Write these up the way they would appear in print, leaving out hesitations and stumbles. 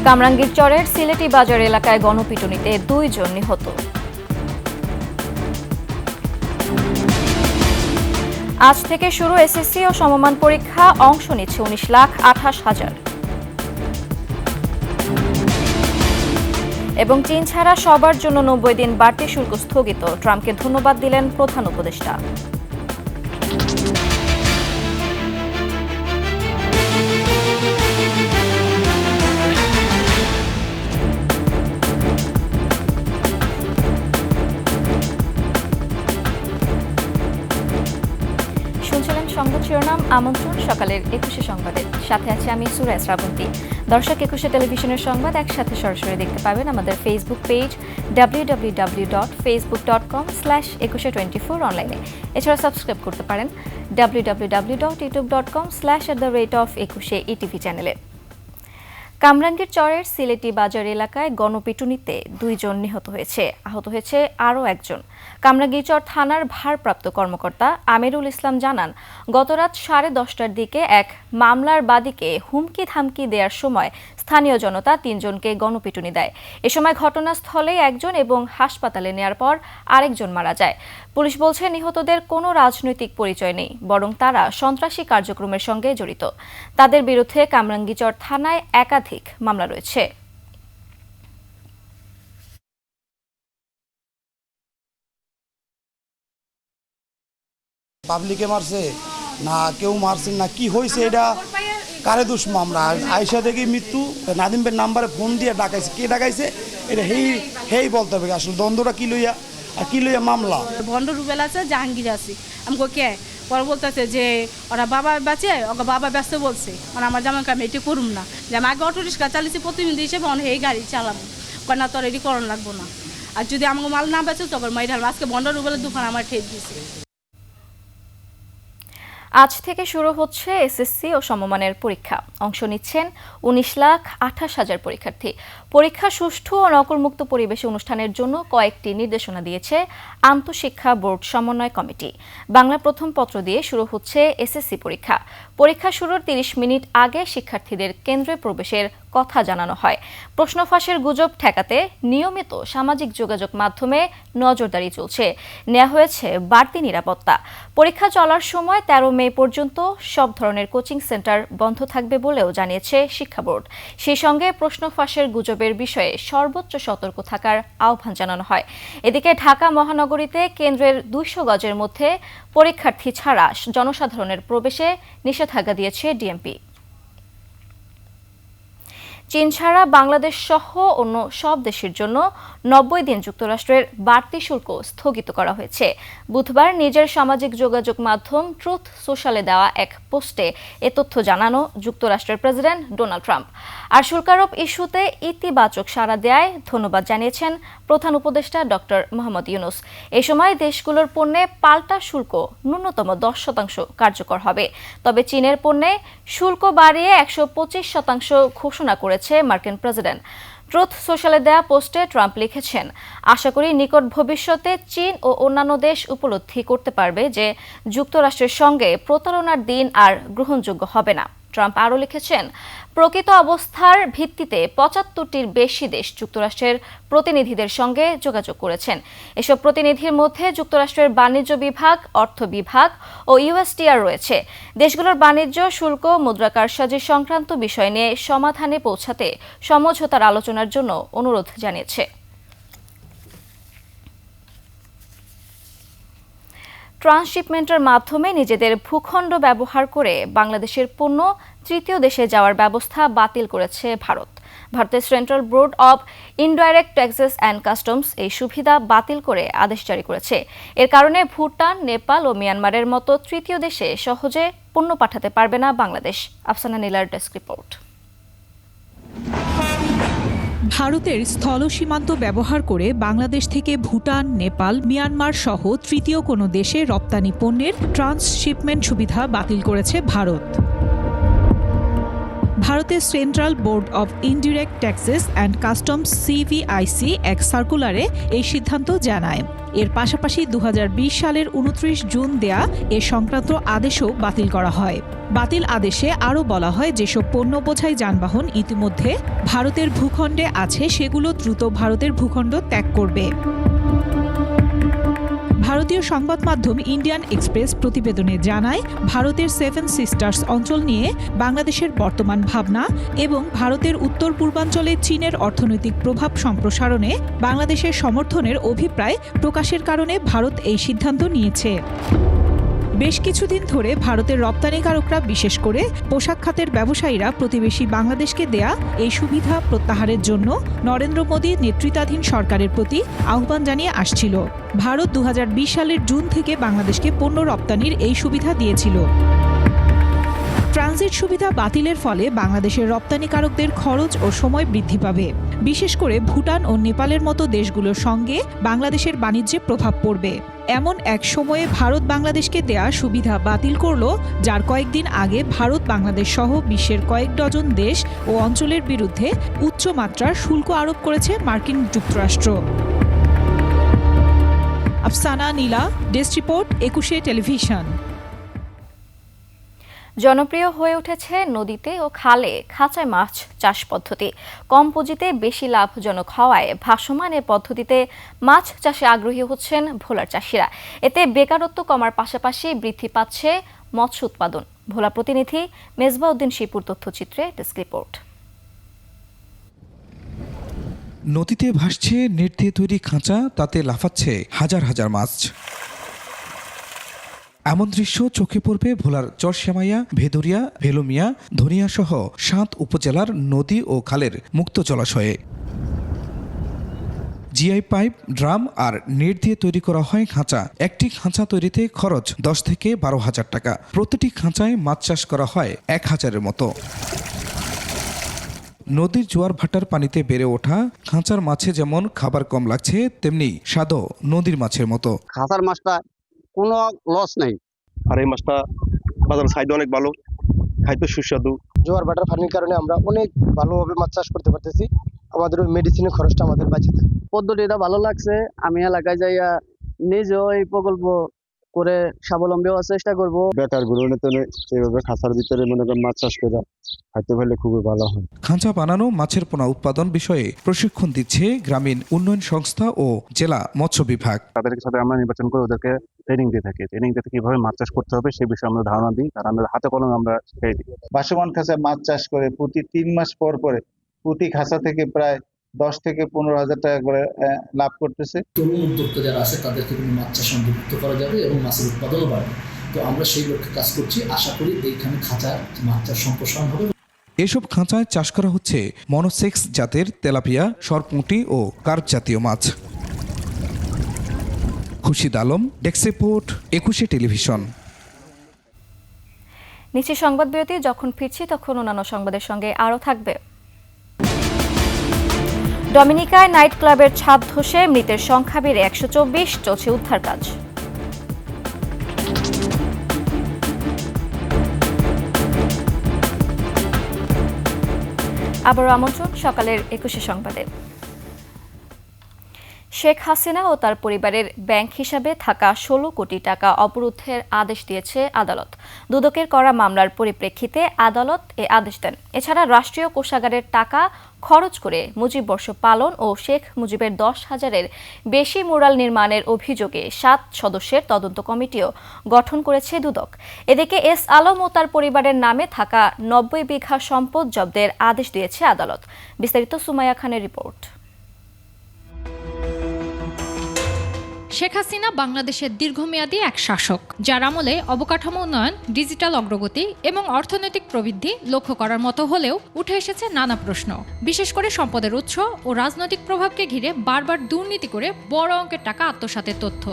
কামরাঙ্গীর চরের সিলেটি বাজার এলাকায় গণপিটুনিতে 2 জন নিহত। আজ থেকে শুরু এসএসসি ও সমমান পরীক্ষা, অংশ নিচ্ছে 19,28,000। এবং চীন ছাড়া সবার জন্য 90 দিন বাড়তি শুল্ক স্থগিত, ট্রাম্পকে ধন্যবাদ দিলেন প্রধান উপদেষ্টা। সংবাদ শিরোনাম, আমন্ত্রণ সকালের 21 সংবাদে, সাথে আছে আমি সুরাজ শ্রাবন্তী। দর্শক, 21 টেলিভিশনের সংবাদ একসাথে সরাসরি দেখতে পাবেন আমাদের ফেসবুক পেজ www.facebook.com/2124 অনলাইনে। এছাড়া সাবস্ক্রাইব করতে পারেন www.youtube.com/@21 চ্যানেলে। কামরাঙ্গীর চরের সিলেটি বাজার এলাকায় গণপিটুনিতে 2 জন নিহত হয়েছে, আহত হয়েছে আরও একজন। কামরাঙ্গীরচর থানার ভারপ্রাপ্ত কর্মকর্তা আমিরুল ইসলাম জানান, গতরাত 10:30টার দিকে এক মামলার বাদীকে হুমকি ধামকি দেওয়ার সময় স্থানীয় জনতা 3 জনকে গণপিটুনি দেয়। এ সময় ঘটনাস্থলেই একজন এবং হাসপাতালে নেয়ার পর আরেকজন মারা যায়। পুলিশ বলছে, নিহতদের কোনো রাজনৈতিক পরিচয় নেই, বরং তারা সন্ত্রাসী কার্যক্রমের সঙ্গে জড়িত। তাদের বিরুদ্ধে কামরাঙ্গীরচর থানায় একাধিক মামলা রয়েছে। পাবলিকে মারছে না কেউ মারছে না কি হয়েছে, এটা কারে দোষ? আমরা আয়সা থেকে মৃত্যু নাদিম ভাইয়ের নাম্বারে ফোন দিয়ে ডাকাইছে, কে ডাকাইছে এটা হেই বলতে হবে আসলে দ্বন্দ্বটা কি লইয়া আর কি লইয়া মামলা। ভণ্ড রুবেল আছে, জাহাঙ্গীর আছে, আমি কে পরে বলতেছে যে ওরা বাবা বাঁচে, ওকে বাবা ব্যস্ত বলছে, মানে আমার জামাইকে আমি এটি করুম না, যে আমি আগে অটো রিক্সা চালিয়েছি প্রতিনিধি হিসেবে, অনেক এই গাড়ি চালাবো না, তোর এটি করণ লাগবো না, আর যদি আমাকে মাল না বেঁচে তখন মাই ঢালবো। আজকে ভণ্ড রুবেলের দোকান আমার ঠেক দিয়েছে। আজ থেকে শুরু হচ্ছে এসএসসি ও সমমানের পরীক্ষা, অংশ নিচ্ছেন 19,28,000 পরীক্ষার্থী। পরীক্ষা সুষ্ঠু ও নকলমুক্ত পরিবেশে অনুষ্ঠানের জন্য কয়েকটি নির্দেশনা দিয়েছে আন্তঃশিক্ষা বোর্ড সমন্বয় কমিটি। বাংলা প্রথম পত্র দিয়ে শুরু হচ্ছে এসএসসি পরীক্ষা। পরীক্ষা শুরুর 30 মিনিট আগে শিক্ষার্থীদের কেন্দ্রে প্রবেশের কথা জানানো হয়। প্রশ্ন ফাঁসের গুজব ঠেকাতে নিয়মিত সামাজিক যোগাযোগ মাধ্যমে নজরদারি চলছে, নেওয়া হয়েছে বাড়তি নিরাপত্তা। পরীক্ষা চলার সময় 13 মে পর্যন্ত সব ধরনের কোচিং সেন্টার বন্ধ থাকবে বলেও জানিয়েছে শিক্ষা বোর্ড। সেই সঙ্গে প্রশ্ন ফাঁসের গুজবের বিষয়ে সর্বোচ্চ সতর্ক থাকার আহ্বান জানানো হয়। এদিকে ঢাকা মহানগরীতে কেন্দ্রের 200 গজের মধ্যে পরীক্ষার্থী ছাড়া জনসাধারণের প্রবেশে নিষেধাজ্ঞা দিয়েছে ডিএমপি। চীন ছাড়া বাংলাদেশ সহ অন্য সব দেশের জন্য 90 দিন যুক্তরাষ্ট্রের বাড়তি শুল্ক স্থগিত করা হয়েছে। বুধবার নিজের সামাজিক যোগাযোগ মাধ্যম ট্রুথ সোশ্যালে দেওয়া এক পোস্টে এ তথ্য জানানো যুক্তরাষ্ট্রের প্রেসিডেন্ট ডোনাল্ড ট্রাম্প। আর শুল্কারোপ ইস্যুতে ইতিবাচক সাড়া দেওয়ায় ধন্যবাদ জানিয়েছেন প্রধান উপদেষ্টা ডক্টর মোহাম্মদ ইউনুস। এ সময় দেশগুলোর পণ্যে পাল্টা শুল্ক ন্যূনতম 10% কার্যকর হবে। তবে চীনের পণ্যে শুল্ক বাড়িয়ে 125% ঘোষণা করেছে মার্কিন প্রেসিডেন্ট। ট্রুথ সোশ্যালে দেয়া পোস্টে ট্রাম্প লিখেছেন, আশা করি নিকট ভবিষ্যতে চীন ও অন্যান্য দেশ উপলব্ধি করতে পারবে যে যুক্তরাষ্ট্রের সঙ্গে প্রতারণার দিন আর গ্রহণযোগ্য হবে না। ট্রাম্প আরও লিখেছেন, প্রকৃত অবস্থার ভিত্তিতে 75টির বেশি দেশ যুক্তরাষ্ট্রের প্রতিনিধিদের সঙ্গে যোগাযোগ করেছেন। এসব প্রতিনিধির মধ্যে যুক্তরাষ্ট্রের বাণিজ্য বিভাগ, অর্থ বিভাগ ও ইউএসটিআর রয়েছে। দেশগুলোর বাণিজ্য, শুল্ক, মুদ্রা কারসাজি সংক্রান্ত বিষয় নিয়ে সমাধানে পৌঁছাতে সমঝোতার আলোচনার জন্য অনুরোধ জানিয়েছে। ট্রান্সশিপমেন্টের মাধ্যমে নিজেদের ভূখণ্ড ব্যবহার করে বাংলাদেশের পণ্য তৃতীয় দেশে যাওয়ার ব্যবস্থা বাতিল করেছে ভারত। ভারতের central board of indirect taxes and customs এই সুবিধা বাতিল করে আদেশ জারি করেছে। এর কারণে ভুটান, নেপাল ও মিয়ানমারের মতো তৃতীয় দেশে সহজে পণ্য পাঠাতে পারবে না বাংলাদেশ। আফসানা নীলার ডেস্ক রিপোর্ট। ভারতের স্থল সীমান্ত ব্যবহার করে বাংলাদেশ থেকে ভুটান, নেপাল, মিয়ানমার সহ তৃতীয় কোনো দেশে রপ্তানি পণ্যের ট্রান্সশিপমেন্ট সুবিধা বাতিল করেছে ভারত। ভারতের central board of indirect taxes and customs সিভিআইসি এক সার্কুলারে এই সিদ্ধান্ত জানায়। এর পাশাপাশি 2020 সালের 29 জুন দেয়া এ সংক্রান্ত আদেশও বাতিল করা হয়। বাতিল আদেশে আরও বলা হয় যেসব পণ্য বোঝাই যানবাহন ইতিমধ্যে ভারতের ভূখণ্ডে আছে সেগুলো দ্রুত ভারতের ভূখণ্ড ত্যাগ করবে। ভারতীয় সংবাদ মাধ্যম ইন্ডিয়ান এক্সপ্রেস প্রতিবেদনে জানায়, ভারতের সেভেন সিস্টার্স অঞ্চল নিয়ে বাংলাদেশের বর্তমান ভাবনা এবং ভারতের উত্তর পূর্বাঞ্চলে চীনের অর্থনৈতিক প্রভাব সম্প্রসারণে বাংলাদেশের সমর্থনের অভিপ্রায় প্রকাশের কারণে ভারত এই সিদ্ধান্ত নিয়েছে। বেশ কিছুদিন ধরে ভারতের রপ্তানিকারকরা, বিশেষ করে পোশাক খাতের ব্যবসায়ীরা প্রতিবেশী বাংলাদেশকে দেয়া এই সুবিধা প্রত্যাহারের জন্য নরেন্দ্র মোদী নেতৃত্বাধীন সরকারের প্রতি আহ্বান জানিয়ে আসছিল। ভারত 2020 সালের জুন থেকে বাংলাদেশকে পণ্য রপ্তানির এই সুবিধা দিয়েছিল। ট্রানজিট সুবিধা বাতিলের ফলে বাংলাদেশের রপ্তানিকারকদের খরচ ও সময় বৃদ্ধি পাবে। বিশেষ করে ভুটান ও নেপালের মতো দেশগুলোর সঙ্গে বাংলাদেশের বাণিজ্যে প্রভাব পড়বে। এমন এক সময়ে ভারত বাংলাদেশকে দেয়া সুবিধা বাতিল করল, যার কয়েকদিন আগে ভারত বাংলাদেশ সহ বিশ্বের কয়েক ডজন দেশ ও অঞ্চলের বিরুদ্ধে উচ্চমাত্রার শুল্ক আরোপ করেছে মার্কিন যুক্তরাষ্ট্র। আফসানা নীলা, ডেস্ক রিপোর্ট, 21 টেলিভিশন। জনপ্রিয় হয়ে উঠেছে নদীতে ও খালে খাঁচায় মাছ চাষ পদ্ধতি। কম পুঁজিতে বেশি লাভজনক হওয়ায় ভাসমান এ পদ্ধতিতে মাছ চাষে আগ্রহী হচ্ছেন ভোলার চাষিরা। এতে বেকারত্ব কমার পাশাপাশি বৃদ্ধি পাচ্ছে মৎস্য উৎপাদন। ভোলা প্রতিনিধি মেজবা উদ্দিন শিপুর তথ্যচিত্রে ডেস্ক রিপোর্ট। নদীতে ভাসছে নেট দিয়ে তৈরি খাঁচা, তাতে লাফাচ্ছে হাজার হাজার মাছ। এমন দৃশ্য চোখে পড়বে ভোলার চরশ্যামাইয়া, ভেদুরিয়া, ভেলুমিয়া, ধনিয়া সহ 7 উপজেলার নদী ও খালের মুক্ত জলাশয়ে। জিআই পাইপ, ড্রাম আর নেট দিয়ে তৈরি করা হয় খাঁচা। একটি খাঁচা তৈরিতে খরচ 10 থেকে 12,000 টাকা। প্রতিটি খাঁচায় মাছ চাষ করা হয় 1000-এর মতো। নদীর জোয়ার ভাটার পানিতে বেড়ে ওঠা খাঁচার মাছে যেমন খাবার কম লাগছে, তেমনি স্বাদও নদীর মাছের মতো। খাঁচার মাছটা কোনো লস নেই, আর এই মাছটা বাজার সাইড অনেক ভালো, খাইতে সুস্বাদু। জোয়ার ভাটার পানির কারণে আমরা অনেক ভালোভাবে মাছ চাষ করতে পারতেছি। আমাদের ওই মেডিসিনের খরচটা আমাদের বাঁচে থাকে। পদ্ধতিটা ভালো লাগছে। আমি এলাকায় যাইয়া নিজেও এই প্রকল্প করে স্বাবলম্বী হওয়ার চেষ্টা করবো। বেকার গুলো এইভাবে খাঁচার ভিতরে মনে করেন মাছ চাষ করে খাইতে পারলে খুবই ভালো হয়। খাঁচা বানানো, মাছের পোনা উৎপাদন বিষয়ে প্রশিক্ষণ দিচ্ছে গ্রামীণ উন্নয়ন সংস্থা ও জেলা মৎস্য বিভাগ। তাদের সাথে আমরা নির্বাচন করে ওদেরকে ট্রেনিং দিয়ে থাকি। ট্রেনিং দিতে কিভাবে মাছ চাষ করতে হবে সেই বিষয়ে আমরা ধারণা দিই, আর আমরা হাতে কলমে আমরা শিখিয়ে দিই। ভাসমান খাঁচায় মাছ চাষ করে প্রতি 3 মাস পর পরে প্রতি খাঁচা থেকে প্রায় 10 থেকে 15,000 টাকা করে লাভ করতেছে। তরুণ উদ্যোক্তা যারা আছে তাদেরকে কিন্তু মাছ চাষ অন্তর্ভুক্ত করা যাবে এবং মাছের উৎপাদনও বাড়বে। তো আমরা সেই লক্ষ্যে কাজ করছি। আশা করি এইখানে খাঁচার মাছ চাষ সম্প্রসারণ হবে। এসব খাঁচায় চাষ করা হচ্ছে মনোসেক্স জাতের তেলাপিয়া, সরপুঁটি ও কার্প জাতীয় মাছ। Khurshid Alam, desk report, 21 television. নিচে সংবাদ বিরতি। যখন ফিরছি তখন অন্যান্য সংবাদের সঙ্গে আরও থাকবে। ডমিনিকায় নাইট ক্লাবের ছাদ ধসে মৃতের সংখ্যা বেড়ে 124, চলছে উদ্ধার কাজ। আবারও আমন্ত্রণ সকালের 21 সংবাদে। শেখ হাসিনা ও তার পরিবারের ব্যাংক হিসাবে থাকা 16 কোটি টাকা অবরুদ্ধের আদেশ দিয়েছে আদালত। দুদকের করা মামলার পরিপ্রেক্ষিতে আদালত এ আদেশ দেন। এছাড়া রাষ্ট্রীয় কোষাগারের টাকা খরচ করে মুজিব বর্ষ পালন ও শেখ মুজিবের 10,000-এর বেশি মুরাল নির্মাণের অভিযোগে 7 সদস্যের তদন্ত কমিটিও গঠন করেছে দুদক। এদিকে এস আলম ও তার পরিবারের নামে থাকা 90 বিঘা সম্পদ জব্দের আদেশ দিয়েছে আদালত। বিস্তারিত সুমাইয়া খানের রিপোর্ট। শেখ হাসিনা বাংলাদেশের দীর্ঘমেয়াদী এক শাসক, যার আমলে অবকাঠামো উন্নয়ন, ডিজিটাল অগ্রগতি এবং অর্থনৈতিক প্রবৃদ্ধি লক্ষ্য করার মতো হলেও উঠে এসেছে নানা প্রশ্ন, বিশেষ করে সম্পদের উৎস ও রাজনৈতিক প্রভাবকে ঘিরে বারবার দুর্নীতি করে বড় অঙ্কের টাকা আত্মসাতের তথ্য।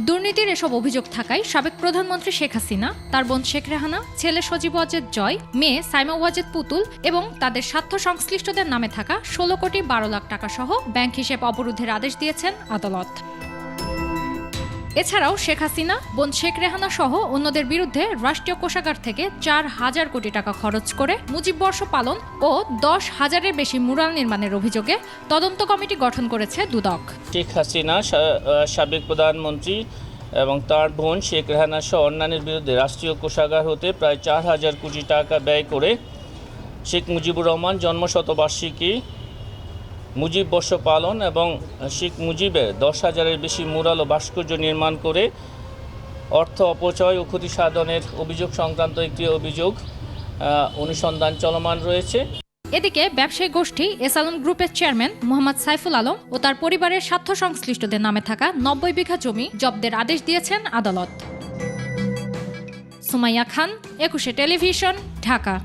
দুর্নীতির এসব অভিযোগ থাকায় সাবেক প্রধানমন্ত্রী শেখ হাসিনা, তার বোন শেখ রেহানা, ছেলে সজীব ওয়াজেদ জয়, মেয়ে সাইমা ওয়াজেদ পুতুল এবং তাদের স্বার্থ সংশ্লিষ্টদের নামে থাকা 16 কোটি 12 লাখ টাকা সহ ব্যাংক হিসেব অবরুদ্ধের আদেশ দিয়েছেন আদালত। এছাড়াও শেখ হাসিনা, বোন শেখ রেহানা সহ অন্যদের বিরুদ্ধে রাষ্ট্রীয় কোষাগার থেকে 4,000 কোটি টাকা খরচ করে মুজিব বর্ষ পালন ও 10,000-এর বেশি মুরাল নির্মাণের অভিযোগে তদন্ত কমিটি গঠন করেছে দুদক। শেখ হাসিনা, সাবেক প্রধানমন্ত্রী এবং তার বোন শেখ রেহানা সহ অন্যান্যের বিরুদ্ধে রাষ্ট্রীয় কোষাগার হতে প্রায় 4,000 কোটি টাকা ব্যয় করে শেখ মুজিবুর রহমান জন্মশতবার্ষিকী, মুজিব বর্ষ পালন এবং শেখ মুজিবের 10,000-এর বেশি মুরাল ও ভাস্কর্য নির্মাণ করে অর্থ অপচয় ও ক্ষতি সাধনের অভিযোগ সংক্রান্ত একটি অভিযোগ অনুসন্ধান চলমান রয়েছে। এদিকে ব্যবসায়ী গোষ্ঠী এস আলম গ্রুপের চেয়ারম্যান মোহাম্মদ সাইফুল আলম ও তার পরিবারের স্বার্থ সংশ্লিষ্টদের নামে থাকা 90 বিঘা জমি জব্দের আদেশ দিয়েছেন আদালত। সুমাইয়া খান, একুশে টেলিভিশন, ঢাকা।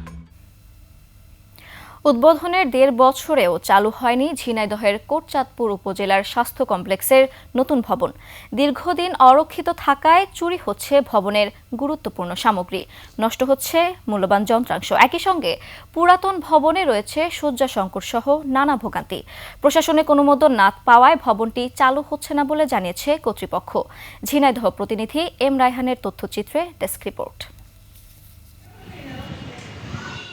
উদ্বোধনের 1.5 বছরেও চালু হয়নি ঝিনাইদহের কোটচাঁদপুর উপজেলার স্বাস্থ্য কমপ্লেক্সের নতুন ভবন। দীর্ঘদিন অরক্ষিত থাকায় চুরি হচ্ছে ভবনের গুরুত্বপূর্ণ সামগ্রী, নষ্ট হচ্ছে মূল্যবান যন্ত্রাংশ। একই সঙ্গে পুরাতন ভবনে রয়েছে শয্যা সংকট সহ নানা ভোগান্তি। প্রশাসনিক অনুমোদন না পাওয়ায় ভবনটি চালু হচ্ছে না বলে জানিয়েছে কর্তৃপক্ষ। ঝিনাইদহ প্রতিনিধি এম রায়হানের তথ্যচিত্রে ডেস্ক রিপোর্ট।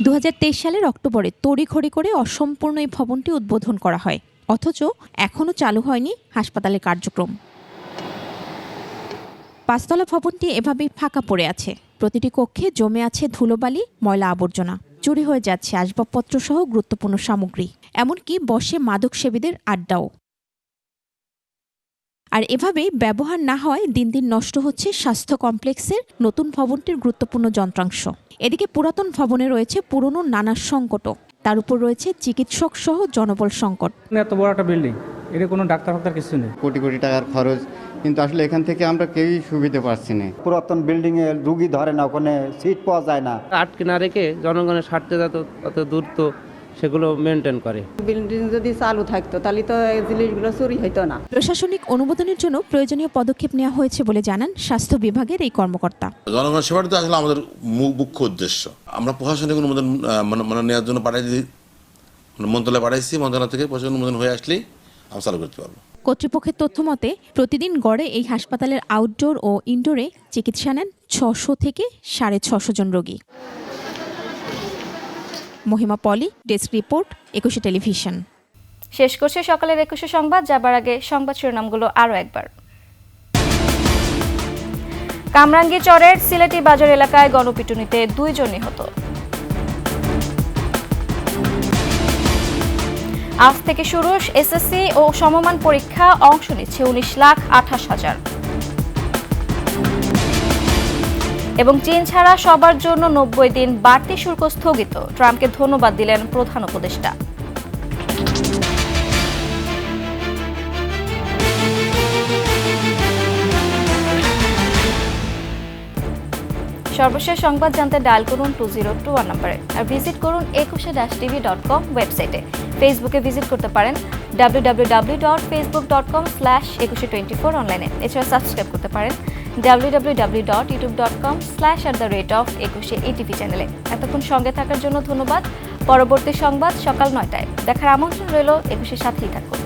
2023 সালের অক্টোবরে তড়িঘড়ি করে অসম্পূর্ণ এই ভবনটি উদ্বোধন করা হয়, অথচ এখনও চালু হয়নি হাসপাতালের কার্যক্রম। 5 তলা ভবনটি এভাবেই ফাঁকা পড়ে আছে। প্রতিটি কক্ষে জমে আছে ধুলোবালি, ময়লা আবর্জনা। চুরি হয়ে যাচ্ছে আসবাবপত্র সহ গুরুত্বপূর্ণ সামগ্রী, এমনকি বসে মাদকসেবীদের আড্ডাও। আর এভাবেই ব্যবহার না হয় দিন দিন নষ্ট হচ্ছে স্বাস্থ্য কমপ্লেক্সের নতুন ভবনটির গুরুত্বপূর্ণ যন্ত্রাংশ। এদিকে পুরাতন ভবনে রয়েছে পুরনো নানা সংকটও, তার উপর রয়েছে চিকিৎসক সহ জনবল সংকট। এত বড় একটা বিল্ডিং, এর কোনো ডাক্তার কিছু নেই, কোটি কোটি টাকার খরচ, কিন্তু আসলে এখান থেকে আমরা কেউই সুবিধা পাচ্ছি না। পুরাতন বিল্ডিং এ রুগী ধরে না, ওখানে সিট পাওয়া যায় না। আটকে না রেখে জনগণের স্বার্থে যত দ্রুত সেগুলো মেনটেন করে। বিল্ডিং যদি চালু থাকতো তাহলে তো এই জিনিসগুলো চুরি হইতো না। প্রশাসনিক অনুমোদনের জন্য প্রয়োজনীয় পদক্ষেপ নেওয়া হয়েছে বলে জানান স্বাস্থ্য বিভাগের এই কর্মকর্তা। জনগণের সেবাটা তো আসলে আমাদের মুখ্য উদ্দেশ্য। আমরা প্রশাসনিক অনুমোদন মানে নেওয়ার জন্য মন্ত্রণালয়ে পাঠাইছি, মন্ত্রণালয় থেকে প্রশাসনিক অনুমোদন হয়ে আসলেই আমরা চালু করতে পারবো। কর্তৃপক্ষের তথ্য মতে প্রতিদিন গড়ে এই হাসপাতালের আউটডোর ও ইনডোরে চিকিৎসা নেন 600 থেকে 650 জন রোগী। মহিমা পলি, ডেস্ক রিপোর্ট, একুশে টেলিভিশন। শেষ করছে সকালের 21 সংবাদ। যাবার আগে সংবাদ শিরোনামগুলো আরও একবার। কামরাঙ্গীরচরের সিলেটি বাজার এলাকায় গণপিটুনিতে 2 জন নিহত। আজ থেকে শুরু এসএসসি ও সমমান পরীক্ষা, অংশ নিচ্ছে 19,28,000। এবং চীন ছাড়া সবার জন্য 90 দিন বাড়তি শুল্ক স্থগিত, ট্রাম্পকে ধন্যবাদ দিলেন প্রধান উপদেষ্টা। সর্বশেষ সংবাদ জানতে ডায়াল করুন 2021 নম্বরে, আর ভিজিট করুন 21-tv.com ওয়েবসাইটে। ফেসবুকে ভিজিট করতে পারেন www.facebook.com/2124 অনলাইনে। এছাড়া সাবস্ক্রাইব করতে পারেন www.youtube.com/@21ATV চ্যানেলে। এতক্ষণ সঙ্গে থাকার জন্য ধন্যবাদ। পরবর্তী সংবাদ সকাল 9টায় দেখার আমন্ত্রণ রইল। 21-এর সাথেই থাকুন।